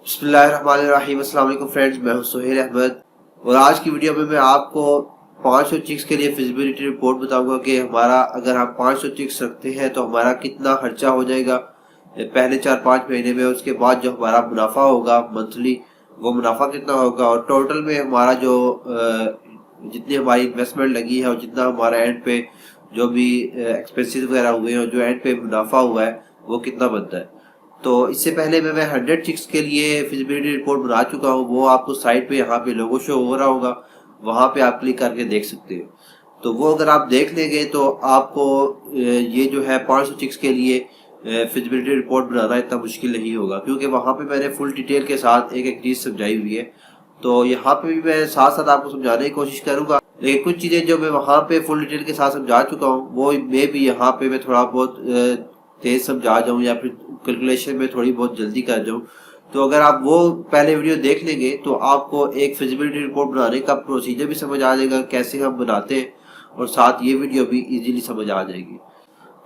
बिस्मिल्लाहिर्रहमानिर्रहीम। अस्सलाम वालेकुम फ्रेंड्स, मैं हूं सुहेल अहमद और आज की वीडियो में मैं आपको 500 चिक्स के लिए फिजिबिलिटी रिपोर्ट बताऊंगा कि हमारा अगर हम 500 चिक्स रखते हैं तो हमारा कितना खर्चा हो जाएगा पहले 4-5 महीने में। उसके बाद जो हमारा मुनाफा होगा मंथली, वो मुनाफा कितना होगा और टोटल में हमारा जो जितनी हमारी इन्वेस्टमेंट लगी है और जितना हमारा एंड पे जो भी एक्सपेंसेस वगैरह हुए हैं और जो एंड पे मुनाफा हुआ है वो कितना बनता है। तो इससे पहले मैं 100 चिक्स के लिए फिजिबिलिटी रिपोर्ट बना चुका हूँ, वो आपको साइट पे यहाँ पे लोगो शो हो रहा होगा, वहाँ पे आप क्लिक करके देख सकते हैं। तो वो अगर आप देख लेंगे तो आपको ये जो है 500 चिक्स के लिए फिजिबिलिटी रिपोर्ट बनाना इतना मुश्किल नहीं होगा, क्योंकि वहाँ पे मैंने फुल डिटेल के साथ एक एक चीज़ समझाई हुई है। तो यहाँ पे भी मैं साथ साथ आपको समझाने की कोशिश करूँगा, लेकिन कुछ चीज़ें जो मैं वहाँ पे फुल डिटेल के साथ समझा चुका हूँ वो मे भी यहाँ पे मैं थोड़ा बहुत तेज समझा जाऊँ या फिर कैलकुलेशन में थोड़ी बहुत जल्दी कर जाऊँ। तो अगर आप वो पहले वीडियो देख लेंगे तो आपको एक फिजिबिलिटी रिपोर्ट बनाने का प्रोसीजर भी समझ आ जाएगा कैसे हम बनाते हैं, और साथ ये वीडियो भी इजीली समझ आ जाएगी।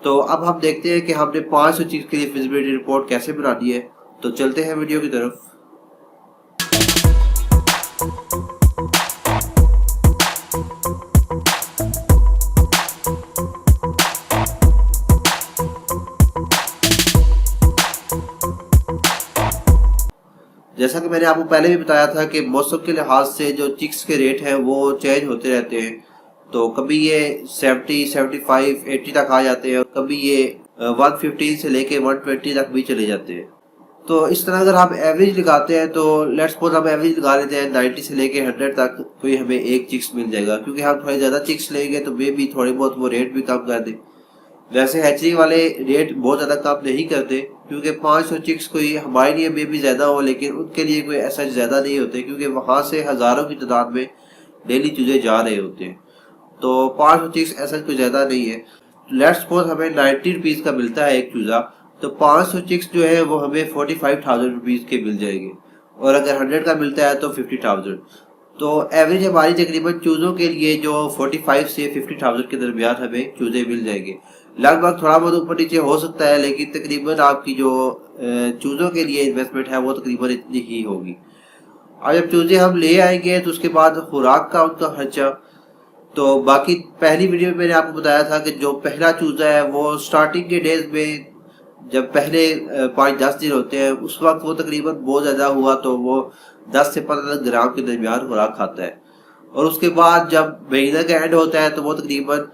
तो अब हम देखते हैं कि हमने 500 चीज़ के लिए फिजिबिलिटी रिपोर्ट कैसे बनानी है। तो चलते हैं वीडियो की तरफ। जैसा कि मैंने आपको पहले भी बताया था कि मौसम के लिहाज से जो चिक्स के रेट हैं वो चेंज होते रहते हैं। तो कभी ये 70, 75, 80 तक आ जाते हैं और कभी ये 115 से लेके 120 तक भी चले जाते हैं। तो इस तरह अगर हम एवरेज लगाते हैं तो लेट्स सपोज हम एवरेज लगा लेते हैं 90 से लेके 100 तक, कोई हमें एक चिक्स मिल जाएगा, क्योंकि हम थोड़े ज़्यादा चिक्स लेंगे तो मे भी थोड़े बहुत वो रेट भी कम कर दें। वैसे हैचरी वाले रेट बहुत ज़्यादा कम नहीं करते, क्योंकि 500 चिक्स कोई हमारे लिए मे भी ज़्यादा हो लेकिन उनके लिए कोई ऐसा ज़्यादा नहीं होते, क्योंकि वहाँ से हज़ारों की तादाद में डेली चूजे जा रहे होते हैं। तो 500 चिक्स ऐसा कोई ज़्यादा नहीं है। लेट्स सपोज हमें 90 रुपीज़ का मिलता है एक चूज़ा, तो 500 चिक्स जो है वो हमें 45,000 रुपीज़ के मिल जाएंगे, और अगर 100 का मिलता है तो 50,000। तो एवरेज हमारी तकरीबन चूज़ों के लिए जो 45 से 50,000 के दरमियान हमें चूज़े मिल जाएंगे। लगभग थोड़ा बहुत ऊपर नीचे हो सकता है, लेकिन तकरीबन आपकी जो चूज़ों के लिए इन्वेस्टमेंट है वो तकरीबन इतनी ही होगी। अब जब चूज़े हम ले आएंगे तो उसके बाद खुराक का उनका खर्चा, तो बाकी पहली वीडियो में मैंने आपको बताया था कि जो पहला चूज़ा है वो स्टार्टिंग के डेज में जब पहले 5-10 दिन होते हैं उस वक्त वो तकरीबन बहुत ज़्यादा हुआ तो वो 10 से 15 ग्राम के दरमियान खुराक खाता है, और उसके बाद जब महीने का एंड होता है तो वो तकरीबन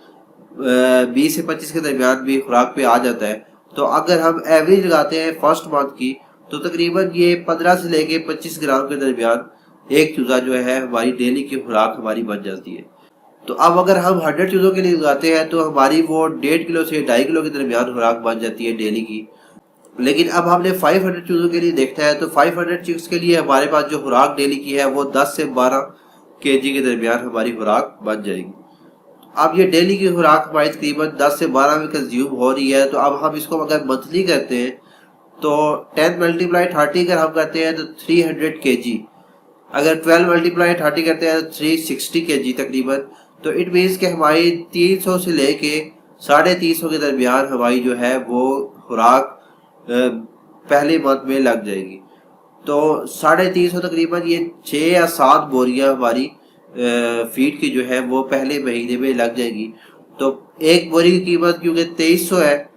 20 से 25 के दरमियान भी खुराक पे आ जाता है। तो अगर हम एवरेज लगाते हैं फर्स्ट मंथ की तो तकरीबन ये 15 से लेके 25 ग्राम के दरमियान एक चूज़ा जो है हमारी डेली की खुराक हमारी बन जाती है। तो अब अगर हम 100 चूज़ों के लिए लगाते हैं तो हमारी वो 1.5 किलो से 2.5 किलो के दरमियान खुराक बन जाती है डेली की। लेकिन अब हमने 500 चूज़ों के लिए देखना है तो 500 चिक्स के लिए हमारे पास जो खुराक डेली की है वो 10 से 12 केजी के दरमियान हमारी खुराक बन जाएगी। अब ये डेली की खुराक हमारी तकरीबन 10 से 12 में कंज्यूम हो रही है, तो अब हम इसको अगर मंथली करते हैं तो 10 मल्टीप्लाई 30 अगर हम करते हैं तो 300 केजी, अगर 12 मल्टीप्लाई 30 करते हैं तो 360 केजी तकरीबन। तो इट मीन्स कि हमारी 300 से लेके 350 के दरमियान हमारी जो है वो खुराक पहले मंथ में लग जाएगी। तो 350 तकरीबन ये 6 या 7 बोरियां हमारी फीड की जो है वो पहले महीने में लग जाएगी। तो एक बोरी की कीमत क्योंकि 2300 है,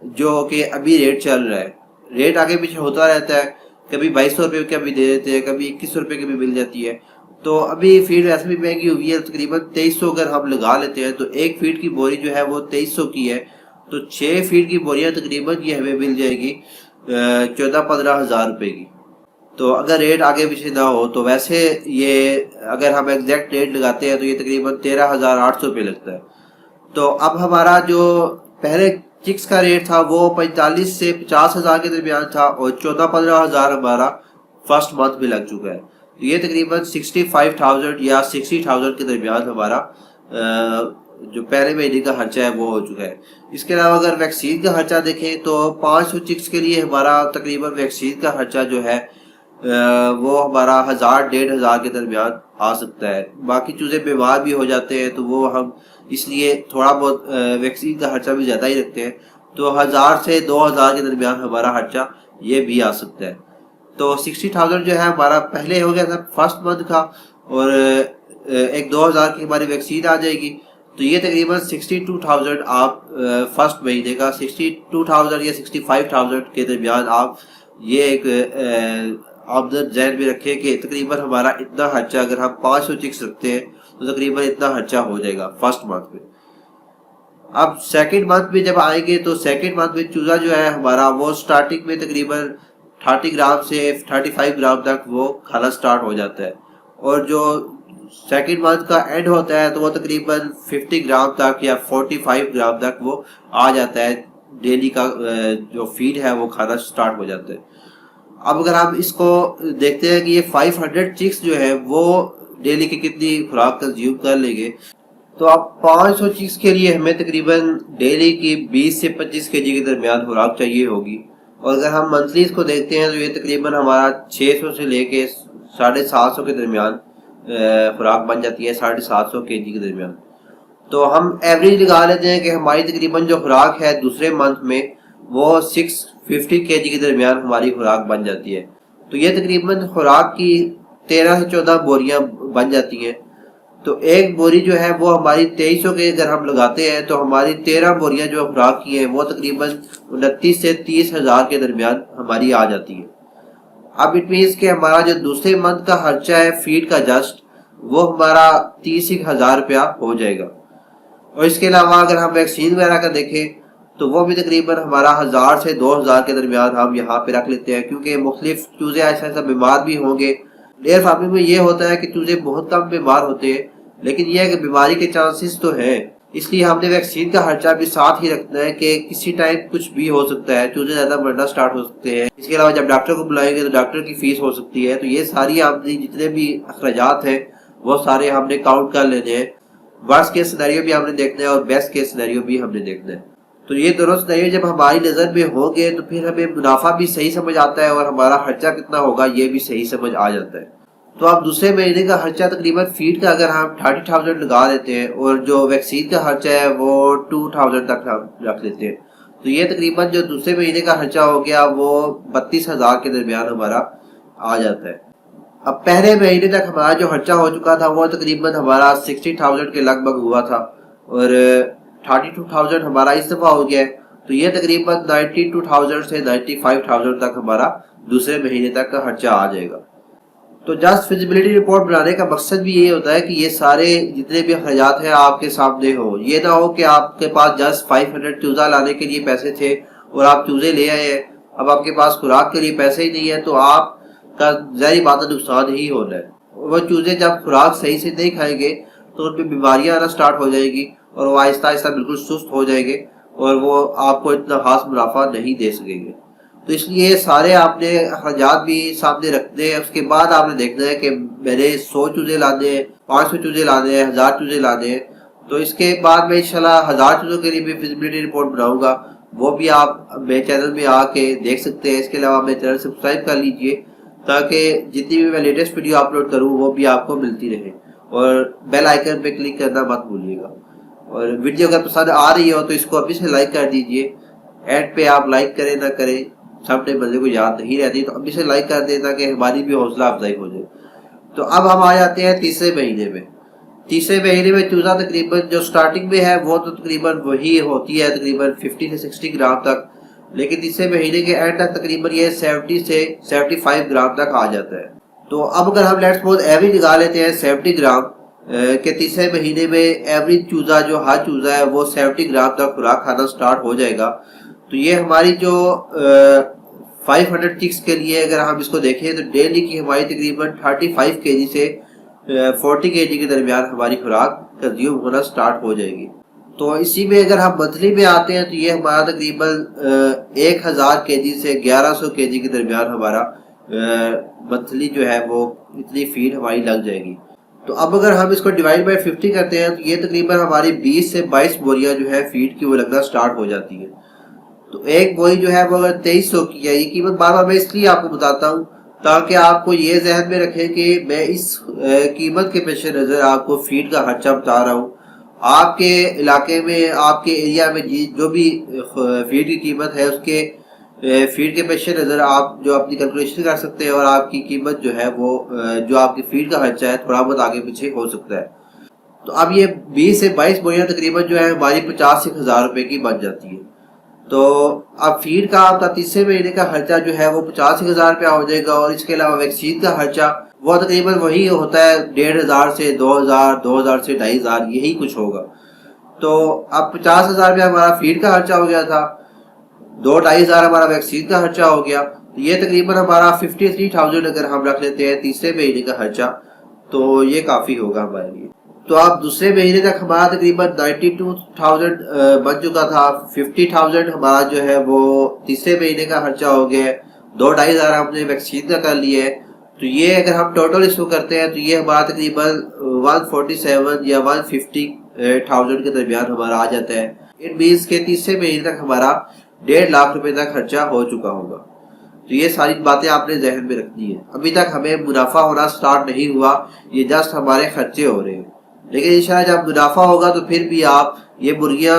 जो कि अभी रेट चल रहा है, रेट आगे पीछे होता रहता है, कभी 2200 रुपये का भी दे देते हैं, कभी 2100 रुपये की भी मिल जाती है। तो अभी फीड वैसे भी महंगी हुई है, तकरीबन 2300 अगर हम लगा लेते हैं तो एक फीड की बोरी जो है वो 2300 की है, तो 6 फीड की बोरियां तकरीबन ये हमें मिल जाएगी 14-15 हज़ार रुपये की। तो अगर रेट आगे पीछे ना हो तो वैसे ये अगर हम एग्जैक्ट रेट लगाते हैं तो ये तकरीबन 13,800 रुपये लगता है। तो अब हमारा जो पहले चिक्स का रेट था वो 45 से 50 हज़ार के दरमियान था, और 14-15 हज़ार हमारा फर्स्ट मंथ में लग चुका है। तो ये तकरीबन 65,000 या 60,000 के दरमियान हमारा जो पहले महीने का खर्चा है वो हो चुका है। इसके अलावा अगर वैक्सीन का खर्चा देखें तो 500 चिक्स के लिए हमारा तकरीबन वैक्सीन का खर्चा जो है वो हमारा 1,000-1,500 के दरमियान आ सकता है। बाकी चूज़े बीमार भी हो जाते हैं तो वो हम इसलिए थोड़ा बहुत वैक्सीन का खर्चा भी ज़्यादा ही रखते हैं, तो 1,000 से 2,000 के दरमियान हमारा खर्चा ये भी आ सकता है। तो 60,000 जो है हमारा पहले हो गया था फर्स्ट मंथ का, और एक 2,000 की हमारी वैक्सीन आ जाएगी। तो ये तकरीबन 62,000 आप फर्स्ट महीने का 62,000 या 65,000 के दरमियान आप ये एक आमदन जहन में रखें कि तकरीबन हमारा इतना खर्चा, अगर हम 500 चिक्स रखते हैं तो तकरीबन इतना खर्चा हो जाएगा फर्स्ट मंथ में। अब सेकंड मंथ में जब आएंगे तो सेकंड मंथ में चूजा जो है हमारा वो स्टार्टिंग में तकरीबन 30 ग्राम से 35 ग्राम तक वो खाना स्टार्ट हो जाता है, और जो सेकंड मंथ का एंड होता है तो वो तकरीबन 50 ग्राम तक या 45 ग्राम तक वो आ जाता है। डेली का जो फीड है वो खाना स्टार्ट हो जाता है। अब अगर हम इसको देखते हैं कि ये 500 चिक्स जो है वो डेली की कितनी खुराक कंज्यूम कर लेंगे, तो अब 500 चिक्स के लिए हमें तकरीबन डेली की 20 से 25 केजी के दरमियान खुराक चाहिए होगी। और अगर हम मंथली इसको देखते हैं तो ये तकरीबन हमारा 600 से लेके 750 के दरमियान खुराक बन जाती है, 750 केजी के दरमियान। तो हम एवरेज लगा लेते हैं कि हमारी तकरीबन जो खुराक है दूसरे मंथ में वो 650 केजी के दरमियान हमारी खुराक बन जाती है। तो ये तकरीबन खुराक की 13 से 14 बोरियां बन जाती हैं। तो एक बोरी जो है वो हमारी 2300 के अगर हम लगाते हैं तो हमारी 13 बोरियां जो खुराक की है वो तकरीबन 29 से 30,000 के दरमियान हमारी आ जाती है। अब इट मीन्स कि हमारा जो दूसरे मंथ का खर्चा है फीड का जस्ट वो हमारा 30,000 रुपया हो जाएगा। और इसके अलावा अगर हम वैक्सीन वगैरह का देखें तो वो भी तकरीबन हमारा 1000 से 2000 के दरमियान हम यहाँ पे रख लेते हैं, क्योंकि मुख्तलिफ चूजे ऐसा ऐसा बीमार भी होंगे। डेयर फार्मिंग में ये होता है कि चूजे बहुत कम बीमार होते हैं, लेकिन यह है कि बीमारी के चांसेस तो हैं, इसलिए हमने वैक्सीन का खर्चा भी साथ ही रखना है कि किसी टाइम कुछ भी हो सकता है, चूजे ज्यादा मरना स्टार्ट हो सकते हैं। इसके अलावा जब डॉक्टर को बुलाएंगे तो डॉक्टर की फीस हो सकती है। तो ये सारी आमदनी जितने भी अखराजात हैं वो सारे हमने काउंट कर लेने हैं। वर्स्ट केस सिनेरियो भी हमने देखना है और बेस्ट केस सिनेरियो भी हमने देखना है। तो ये दोनों सिनेरियो जब हमारी नज़र में होंगे तो फिर हमें मुनाफा भी सही समझ आता है और हमारा खर्चा कितना होगा ये भी सही समझ आ जाता है। तो आप दूसरे महीने का खर्चा तकरीबन फीड का अगर हम 30,000 लगा देते हैं और जो वैक्सीन का खर्चा है वो 2,000 तक हम रख लेते हैं, तो ये तकरीबन जो दूसरे महीने का खर्चा हो गया वो 32,000 के दरमियान हमारा आ जाता है। अब पहले महीने तक हमारा जो खर्चा हो चुका था वो तकरीबन हमारा 60,000 के लगभग हुआ था और 32,000 हमारा इस दफा हो गया है। तो ये तकरीबन 92,000 से 95,000 तक हमारा दूसरे महीने तक का खर्चा आ जाएगा। तो जस्ट फिजिबिलिटी रिपोर्ट बनाने का मकसद भी ये होता है कि ये सारे जितने भी अखराजात हैं आपके सामने हो। ये ना हो कि आपके पास जस्ट 500 चूजा लाने के लिए पैसे थे और आप चूजे ले आए हैं, अब आपके पास खुराक के लिए पैसे ही नहीं है, तो आपका ज़ाहिर बात है नुकसान ही होना है। वो चूजे जब खुराक सही से नहीं खाएंगे तो उनमें बीमारियां आना स्टार्ट हो जाएगी और वो आहिस्ता आहिस्ता बिल्कुल सुस्त हो जाएंगे और वो आपको इतना खास मुनाफा नहीं दे सकेंगे। तो इसलिए सारे आपने अखराजात भी सामने रखने हैं। उसके बाद आपने देखना है कि मैंने 100 चूजे लाने हैं, 500 चूजे लाने हैं, 1000 चूजे लाने हैं। तो इसके बाद मैं इंशाल्लाह 1000 चूजों के लिए भी फिजिबिलिटी रिपोर्ट बनाऊंगा, वो भी आप मेरे चैनल में आके देख सकते हैं। इसके अलावा मेरे चैनल सब्सक्राइब कर लीजिए ताकि जितनी भी मैं लेटेस्ट वीडियो अपलोड करूँ वो भी आपको मिलती रहे, और बेल आइकन पे क्लिक करना मत भूलिएगा। और वीडियो अगर पसंद आ रही हो तो इसको अभी से लाइक कर दीजिए। एड पे आप लाइक करें ना करें सब टाइम बंदे को याद नहीं रहती, तो अभी से लाइक कर दें ताकि हमारी भी हौसला अफजाई हो जाए। तो अब हम आ जाते हैं तीसरे महीने में। तीसरे महीने में चूजा तकरीबन जो स्टार्टिंग में है वो तो तकरीबन वही होती है तकरीबन 50 से 60 ग्राम तक, लेकिन तीसरे महीने के एंड तक तकरीबन ये 70 से 75 ग्राम तक आ जाता है। तो अब अगर हम लेट्स सपोज एवरेज लगा लेते हैं 70 ग्राम के तीसरे महीने में एवरेज चूजा जो हर चूजा है वो 70 ग्राम तक खुराक खाना स्टार्ट हो जाएगा। तो ये हमारी जो 500 चिक्स के लिए अगर हम इसको देखें तो डेली की हमारी तकरीबन 35 केजी से 40 केजी के दरमियान हमारी खुराक कंज्यूम होना स्टार्ट हो जाएगी। तो इसी में अगर हम मंथली में आते हैं तो ये हमारा तकरीबन 1000 केजी से 1100 केजी के दरमियान हमारा मंथली जो है वो इतनी फीड हमारी लग जाएगी। तो अब अगर हम इसको डिवाइड बाय 50 करते हैं तो ये तकरीबन हमारी 20 से 22 बोरियां जो है फीड की वो लगना स्टार्ट हो जाती है। तो एक बोरी जो है वो अगर 2300 की है, ये कीमत बार बार मैं इसलिए आपको बताता हूँ ताकि आपको ये जहन में रखें कि मैं इस कीमत के पेश नज़र आपको फीड का खर्चा बता रहा हूँ। आपके इलाके में आपके एरिया में जो भी फीड की कीमत है उसके फीड के पेश नज़र आप जो अपनी कैलकुलेशन कर सकते हैं और आपकी कीमत जो है वो जो आपकी फीड का खर्चा है थोड़ा बहुत आगे पीछे हो सकता है। तो अब ये 20 से 22 बोरियां तकरीबन जो है हमारी 50 से 1000 रुपए की बन जाती है। तो अब फीड का आपका तीसरे महीने का खर्चा जो है वो 50 से 1000 रुपया हो जाएगा और इसके अलावा वैक्सीन का खर्चा वो तकरीबन वही होता है 1500 से 2000, 2000 से 2500 यही कुछ होगा। तो अब 50,000 रुपया हमारा फीड का खर्चा हो गया था, 2-2,500 हमारा वैक्सीन का खर्चा हो गया। तो ये तकरीबन हमारा 53,000 अगर हम रख लेते हैं तीसरे महीने का खर्चा तो ये काफ़ी होगा हमारे लिए। तो आप दूसरे महीने तक हमारा तकरीबन 92,000 बन चुका था। 50,000 हमारा जो है वो तीसरे महीने का खर्चा हो गया है, 2-2,500 हमने वैक्सीन का कर लिया है। तो ये अगर हम टोटल इसको करते हैं तो ये हमारा तकरीबन 147 या 150,000 के दरमियान हमारा आ जाता है। इन मीन्स के तीसरे महीने तक हमारा 1.5 लाख रुपए तक खर्चा हो चुका होगा। तो ये सारी बातें आपने जहन में रखनी है। अभी तक हमें मुनाफा होना स्टार्ट नहीं हुआ, ये जस्ट हमारे खर्चे हो रहे हैं। लेकिन इंशाल्लाह जब मुनाफा होगा तो फिर भी आप ये मुर्गियाँ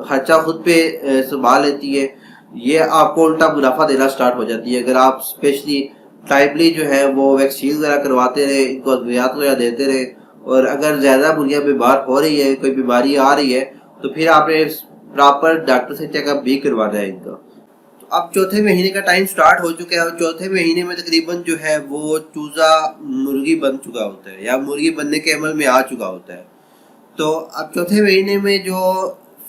खर्चा खुद पे संभाल लेती है, ये आपको उल्टा मुनाफा देना स्टार्ट हो जाती है। अगर आप स्पेशली टाइमली जो है वो वैक्सीन वगैरह करवाते रहे, इनको अद्वियात वगैरह देते रहे और अगर ज़्यादा मुर्गियाँ बीमार हो रही है, कोई बीमारी आ रही है तो फिर आपने प्रॉपर डॉक्टर से चेकअप भी करवाना है इनका। तो अब चौथे महीने का टाइम स्टार्ट हो चुका है और चौथे महीने में तकरीबन जो है वो चूज़ा मुर्गी बन चुका होता है या मुर्गी बनने के अमल में आ चुका होता है। तो अब चौथे महीने में जो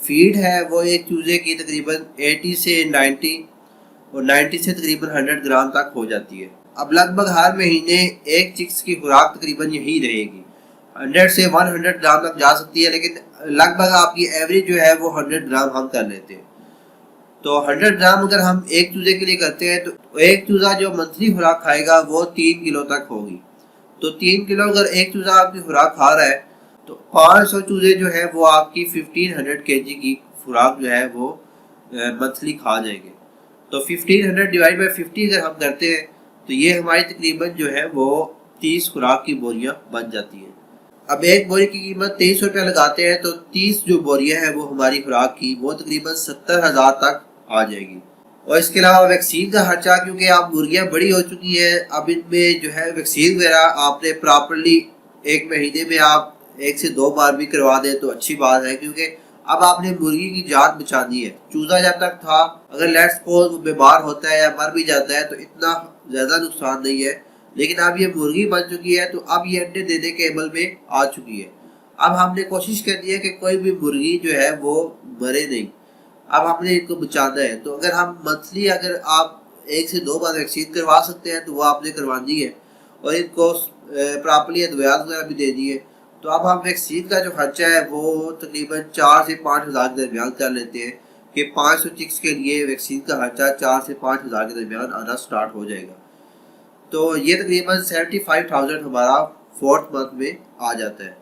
फीड है वो एक चूज़े की तकरीबन 80 से 90 और 90 से तकरीबन 100 ग्राम तक हो जाती है। अब लगभग हर महीने एक चिक्स की खुराक तकरीबन यही रहेगी, 100 से 100 ग्राम तक जा सकती है, लेकिन लगभग आपकी एवरेज जो है वो 100 ग्राम हम कर लेते हैं। तो 100 ग्राम अगर हम एक चूजे के लिए करते हैं तो एक चूजा जो मंथली खुराक खाएगा वो 3 किलो तक होगी। तो 3 किलो अगर एक चूजा आपकी खुराक खा रहा है तो 500 चूजे जो है वो आपकी 1500 kg की खुराक जो है वो मंथली खा जाएंगे। तो 1500 डिवाइड बाई 50 अगर हम करते हैं तो ये हमारी तकरीबन जो है वो 30 खुराक की बोरियां बन जाती है। अब एक बोरी की कीमत 2300 रुपया लगाते हैं तो 30 जो बोरियां हैं वो हमारी खुराक की वो तकरीबन 70,000 तक आ जाएगी। और इसके अलावा वैक्सीन का खर्चा, क्योंकि आप मुर्गियां बड़ी हो चुकी हैं, अब इनमें जो है वैक्सीन वगैरह आपने प्रॉपरली एक महीने में आप 1 से 2 बार भी करवा दें तो अच्छी बात है, क्योंकि अब आपने मुर्गी की जान बचानी है। चूजा जब तक था अगर लेट्स सपोज वो बीमार होता है या मर भी जाता है तो इतना ज़्यादा नुकसान नहीं है, लेकिन अब ये मुर्गी बन चुकी है तो अब ये अंडे देने के अमल में आ चुकी है। अब हमने कोशिश करनी है कि कोई भी मुर्गी जो है वो मरे नहीं, अब हमने इनको बचाना है। तो अगर हम मंथली अगर आप 1 से 2 बार वैक्सीन करवा सकते हैं तो वो आपने करवानी है और इनको प्रॉपरली अद्वियात वगैरह भी देनी है। तो अब हम वैक्सीन का जो खर्चा है वो तकरीबन 4 से 5,000 के दरमियान कर लेते हैं कि 500 चिक्स के लिए वैक्सीन का खर्चा 4 से 5,000 के दरमियान आना स्टार्ट हो जाएगा। तो ये तकरीबन 75,000 हमारा 4th मंथ में आ जाता है।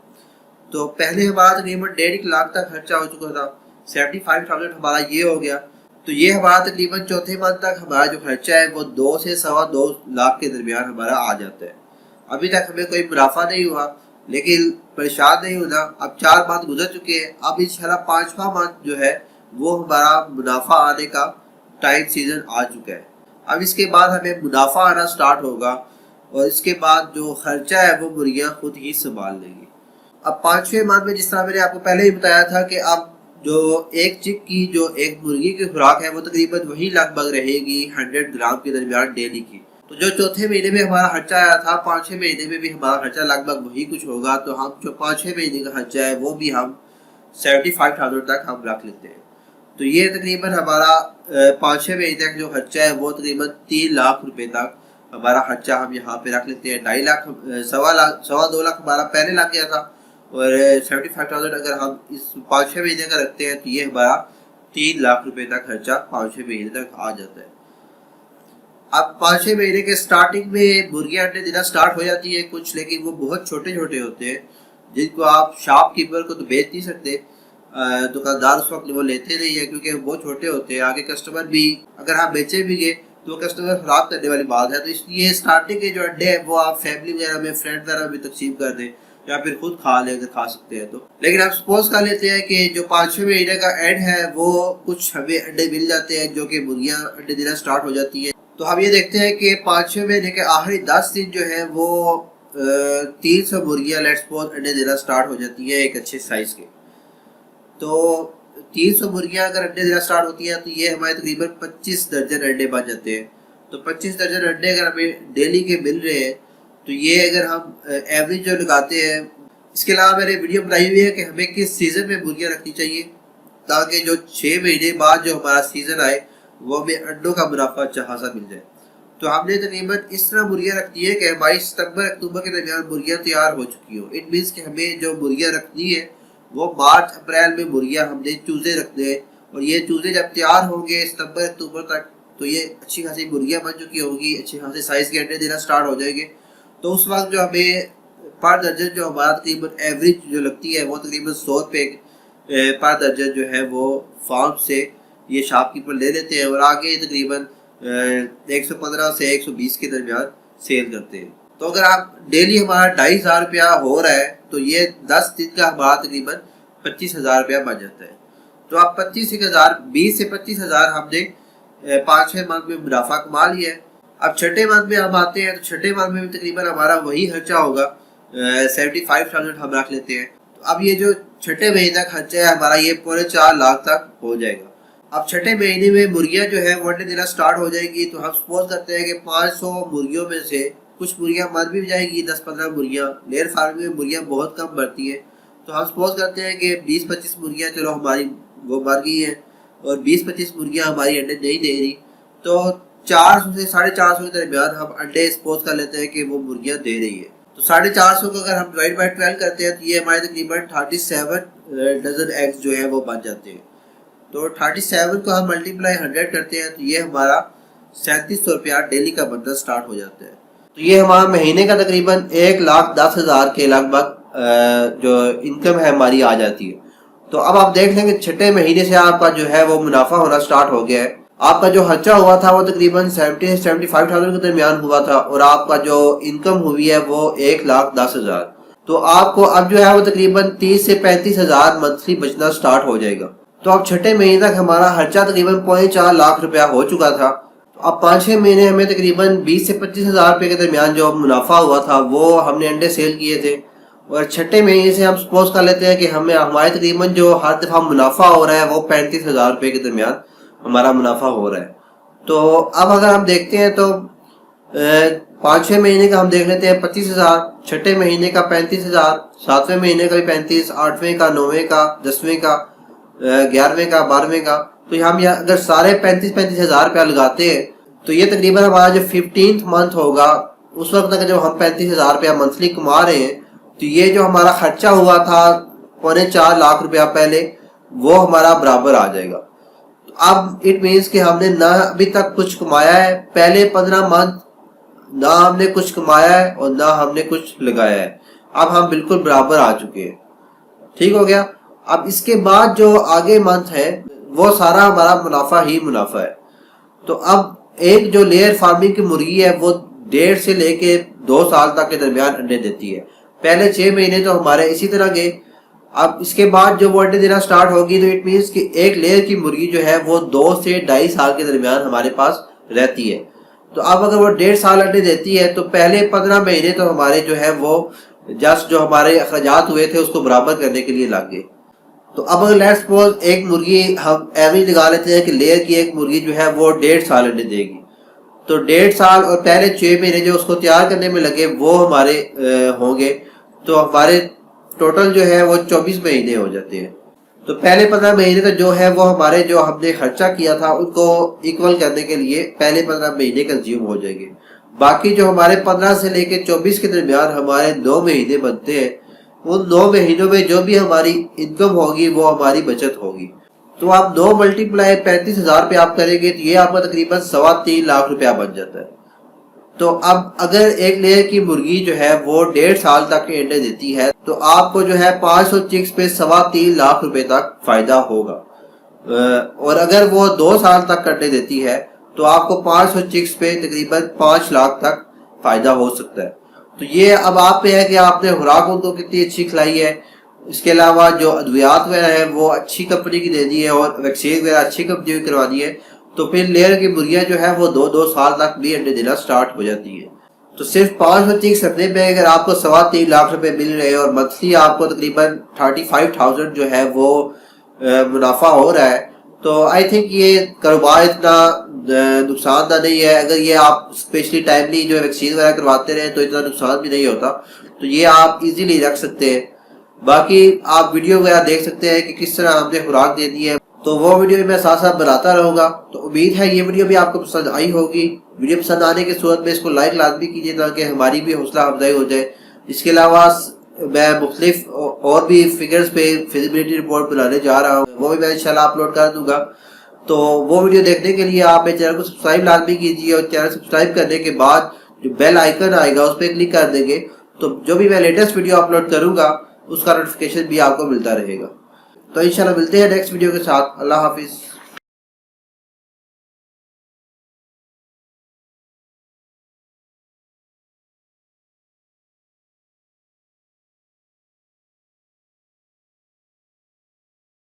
तो पहले हमारा तकरीबन 1.5 लाख तक खर्चा हो चुका था, 75,000 हमारा ये हो गया। तो ये हमारा तकरीबन चौथे मंथ तक हमारा जो खर्चा है वो 2 से 2.25 लाख के दरमियान हमारा आ जाता है। अभी तक हमें कोई मुनाफा नहीं हुआ, लेकिन परेशान नहीं होना, अब 4 मंथ गुजर चुके हैं। अब इंशाल्लाह 5वां मंथ जो है वो हमारा मुनाफा आने का टाइम सीजन आ चुका है। अब इसके बाद हमें मुनाफा आना स्टार्ट होगा और इसके बाद जो खर्चा है वो मुर्गियाँ खुद ही संभाल लेंगी। अब 5वें मंथ में जिस तरह मैंने आपको पहले ही बताया था कि अब जो एक चिक की जो एक मुर्गी की खुराक है वो तकरीबन वही लगभग रहेगी 100 ग्राम के दरमियान डेली की। तो जो चौथे महीने में हमारा खर्चा आया था 5वें महीने में भी हमारा खर्चा लगभग वही कुछ होगा। तो हम जो 5वें महीने का खर्चा है वो भी हम 75,000 तक हम रख लेते हैं। तो ये तकरीबन हमारा 5वें महीने तक जो खर्चा है वो तकरीबन 3 लाख रुपए तक हमारा खर्चा हम यहाँ पे रख लेते हैं। 2.5 लाख 2.25 लाख हमारा पहले लग गया था और 75,000 अगर हम इस 5वें महीने का रखते हैं तो ये हमारा 3 लाख रुपए तक खर्चा 5वें महीने तक आ जाता है। अब 5वें महीने के स्टार्टिंग में मुर्गियाँ अंडे देना स्टार्ट हो जाती है कुछ, लेकिन वो बहुत छोटे छोटे होते हैं जिनको आप शॉपकीपर को तो बेच नहीं सकते, दुकानदार उस वक्त वो लेते नहीं है क्योंकि वो बहुत छोटे होते हैं। आगे कस्टमर भी अगर हम बेचे भी गए तो कस्टमर खराब करने वाली बात है। तो इसलिए स्टार्टिंग के जो अंडे हैं वो आप फैमिली वगैरह में, फ्रेंड वगैरह में तकसीम कर दें या फिर खुद खा ले, अगर खा सकते हैं तो। लेकिन आप सपोज कर लेते हैं कि जो 5वें महीने का एंड है वो कुछ हमें अंडे मिल जाते हैं, जो कि मुर्गियां अंडे देना स्टार्ट हो जाती है। तो हम ये देखते हैं कि 5वें महीने के आखिरी 10 दिन जो है वो 300 मुर्गियां लेट्स सपोज अंडे देना स्टार्ट हो जाती है एक अच्छे साइज के। तो 300 मुर्गियां अगर अंडे देना स्टार्ट होती हैं तो ये हमारे तकरीबन 25 दर्जन अंडे बन जाते हैं। तो 25 दर्जन अंडे अगर हमें डेली के मिल रहे हैं तो ये अगर हम एवरेज जो लगाते हैं। इसके अलावा मैंने वीडियो बनाई हुई है कि हमें किस सीज़न में मुर्गियां रखनी चाहिए, ताकि जो 6 महीने बाद जो हमारा सीज़न आए वो हमें अंडों का मुनाफा अच्छा खासा मिल जाए। तो हमने तकरीबन इस तरह मुर्गियां रखनी है कि हमारी सितंबर अक्टूबर के दरमियान मुर्गियां तैयार हो चुकी हो। इट मीन्स कि हमें जो मुर्गियां रखनी है वो मार्च अप्रैल में मुर्गियां हमने चूजे रखने हैं, और ये चूजे जब तैयार होंगे सितंबर अक्टूबर तक तो ये अच्छी खासी मुर्गियां बन चुकी होगी, अच्छे खासे साइज़ के अंडे देना स्टार्ट हो जाएंगे। तो उस वक्त जो हमें पर दर्जन जो हमारा तकरीबन एवरेज जो लगती है वो तकरीबन 100 रुपये पर दर्जन जो है वो फार्म से ये शॉपकीपर ले लेते हैं, और आगे तकरीबन 115 से 120 के दरमियान सेल करते हैं। तो अगर आप डेली हमारा 2,500 रुपया हो रहा है तो ये 10 दिन का हमारा तकरीबन 25,000 रुपया बन जाता है। तो आप 20 से 25,000 हमने 5वें मंथ में मुनाफा कमा लिया है। अब छठे मंथ में हम आते हैं तो छठे मंथ में भी तकरीबन हमारा वही खर्चा होगा, 75,000 हम रख लेते हैं। तो अब ये जो छठे महीने का खर्चा है हमारा ये पूरे 4 लाख तक हो जाएगा। अब छठे महीने में मुर्गियां जो है वो अंडे देना स्टार्ट हो जाएगी। तो हम सपोज करते हैं कि 500 मुर्गियों में से कुछ मुर्गियां मर भी जाएगी, 10-15 मुर्गियां। लेयर फार्मिंग में मुर्गियां बहुत कम मरती है, तो हम सपोज करते हैं कि 20-25 मुर्गियां चलो हमारी वो मर गई हैं, और 20-25 मुर्गियां हमारी अंडे नहीं दे रही। तो 400 से 450 के दरमियान हम अंडे सपोज कर लेते हैं कि वो मुर्गियां दे रही है। तो 450 को अगर हम डिवाइड बाई 12 करते हैं तो ये हमारे तकरीबन 37 डजन एग्स जो है वो बन जाते हैं। तो 37 को हम मल्टीप्लाई 100 करते हैं तो ये हमारा 3700 रुपया डेली का बनना स्टार्ट हो जाता है। तो ये हमारा महीने का तकरीबन 1,10,000 के लगभग जो इनकम है हमारी आ जाती है। तो अब आप देख लेंगे छठे महीने से आपका जो है वो मुनाफा होना स्टार्ट हो गया है। आपका जो खर्चा हुआ था वो तकरीबन 70 से 75,000 के दरमियान हुआ था, और आपका जो इनकम हुई है वो 1,10,000। तो आपको अब जो है वो तकरीबन 30 से 35,000 मंथली बचना स्टार्ट हो जाएगा। तो अब छठे महीने तक हमारा खर्चा तकरीबन 4.5 लाख रुपया हो चुका था। तो अब 5-6 महीने हमें तकरीबन 20 से 25,000 रुपये के दरमियान जो मुनाफा हुआ था वो हमने अंडे सेल किए थे। और छठे महीने से हम सपोज कर लेते हैं कि हमें हमारे तकरीबन जो हर दफ़ा मुनाफा हो रहा है वो 35,000 रुपये के दरमियान हमारा मुनाफा हो रहा है। तो अब अगर हम देखते हैं तो 5-6 महीने का हम देख लेते हैं 25,000, छठे महीने का 35,000, 7वें महीने का भी 35, 8वें का, 9वें का, 10वें का, 11वें का, 12वें का। तो हम यहाँ अगर सारे 35,000 रुपया लगाते हैं तो ये तकरीबन हमारा जो 15th मंथ होगा उस वक्त तक जब हम 35,000 रुपया मंथली कमा रहे हैं तो ये जो हमारा खर्चा हुआ था 4.25 लाख रुपया पहले वो हमारा बराबर आ जाएगा। तो अब इट मीन्स कि हमने ना अभी तक कुछ कमाया है, पहले 15 मंथ ना हमने कुछ कमाया है और ना हमने कुछ लगाया है। अब हम बिल्कुल बराबर आ चुके हैं। ठीक हो गया। अब इसके बाद जो आगे मंथ है वो सारा हमारा मुनाफा ही मुनाफा है। तो अब एक जो लेयर फार्मिंग की मुर्गी है वो 1.5 से लेके 2 साल तक के दरमियान अंडे देती है। पहले 6 महीने तो हमारे इसी तरह गए। अब इसके बाद जो वो अंडे देना स्टार्ट होगी तो इट मीन्स कि एक लेयर की मुर्गी जो है वो 2 से 2.5 साल के दरमियान हमारे पास रहती है। तो अब अगर वो 1.5 साल अंडे देती है तो पहले 15 महीने तो हमारे जो है वो जस्ट जो हमारे अखराजात हुए थे उसको बराबर करने के लिए लग गए। तो अब अगर लेट्स सपोज एक मुर्गी हम एवरेज लगा लेते हैं कि लेयर की एक मुर्गी जो है वो 1.5 साल अंडे देगी, तो 1.5 साल और पहले 6 महीने जो उसको तैयार करने में लगे वो हमारे होंगे, तो हमारे टोटल जो है वो 24 महीने हो जाते हैं। तो पहले 15 महीने का जो है वो हमारे जो हमने खर्चा किया था उनको इक्वल करने के लिए पहले 15 महीने कंज्यूम हो जाएंगे। बाकी जो हमारे 15 से लेके 24 के दरमियान हमारे 9 महीने बनते हैं, उन 9 महीनों में जो भी हमारी इनकम होगी वो हमारी बचत होगी। तो आप 9 मल्टीप्लाई 35,000 पे आप करेंगे तो ये आपका तकरीबन 3.25 लाख रुपया बन जाता है। तो अब अगर एक लेयर की मुर्गी जो है वो 1.5 साल तक के अंडे देती है तो आपको जो है 500 चिक्स पे 3.25 लाख रुपए तक फायदा होगा। और अगर वो 2 साल तक अंडे देती है तो आपको 500 चिक्स पे तकरीबन 5 लाख तक फायदा हो सकता है। तो ये अब आप पे है कि आपने खुराक उनको कितनी अच्छी खिलाई है। इसके अलावा जो अद्वियात वगैरह है वो अच्छी कंपनी की देनी है और वैक्सीन वगैरह अच्छी कंपनी की करवानी है। तो फिर लेयर की मुर्गियाँ जो है वो 2-2 साल तक भी अंडे देना स्टार्ट हो जाती है। तो सिर्फ 5 चिक्स रखने पे अगर आपको 3.25 लाख रुपए मिल रहे हैं और मंथली आपको तकरीबन 35,000 जो है वो मुनाफा हो रहा है, तो आई थिंक ये कारोबार इतना नुकसानदार नहीं है। अगर ये आप स्पेशली टाइमली जो है वैक्सीन वगैरह करवाते रहे तो इतना नुकसान भी नहीं होता। तो ये आप इजीली रख सकते हैं। बाकी आप वीडियो वगैरह देख सकते हैं कि किस तरह हमने खुराक दे दी है, तो वो वीडियो भी मैं साथ साथ बनाता रहूँगा। तो उम्मीद है ये वीडियो भी आपको पसंद आई होगी। वीडियो पसंद आने की सूरत में इसको लाइक लाजमी कीजिए ताकि हमारी भी हौसला अफजाई हो जाए। इसके अलावा मैं मुख्तलिफ और भी फिगर्स पे फिजिबिलिटी रिपोर्ट बनाने जा रहा हूँ, वो भी मैं इंशाल्लाह अपलोड कर दूंगा। तो वो वीडियो देखने के लिए आप मेरे चैनल को सब्सक्राइब लाजमी कीजिए और चैनल सब्सक्राइब करने के बाद जो बेल आइकन आएगा उस पर क्लिक कर देंगे, तो जो भी मैं लेटेस्ट वीडियो अपलोड करूँगा उसका नोटिफिकेशन भी आपको मिलता रहेगा। तो इंशाल्लाह मिलते हैं नेक्स्ट वीडियो के साथ। अल्लाह हाफिज़।